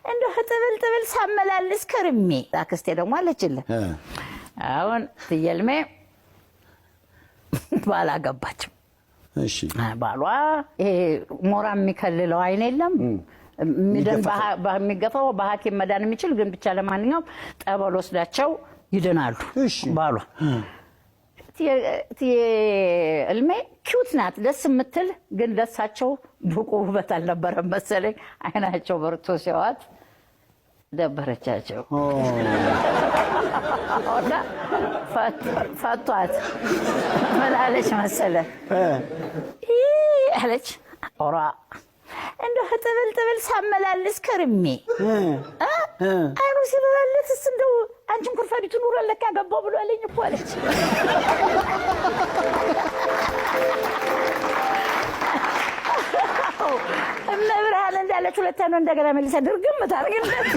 እንደው ጥብል ሳመላልስ ከርሜ አክስቴ ደግሞ አለችልህ አሁን ትየልሜ ባላ ገባችው እሺ ባሏ ይሄ ሞራ የሚከልለው አይን የለም ሚደን በሚገፋው በሐኪም መዳን የሚችል ግን ብቻ ለማንኛውም ጠበል ወስዳቸው ይድናሉ ባሏ እልሜ ኪዩት ናት ደስ የምትል ግን ለሳቸው ብቁ ውበት አልነበረም መሰለኝ አይናቸው በርቶ ሲያዋት ደበረቻቸው ኦላ ፈቷት መላለች መሰለ አለች ኦራ እንደው ጥብል ሳመላልስ ከርሜ አይኑ ሲበራለትስ እንደው አንቺን ኩርፋዲቱ ኑሮ ለካ ገባው ብሎ አለኝ እኮ አለች እመብርሃን እንዳለች ሁለተኛ እንደገና መልሰ ድርግም ታርግለት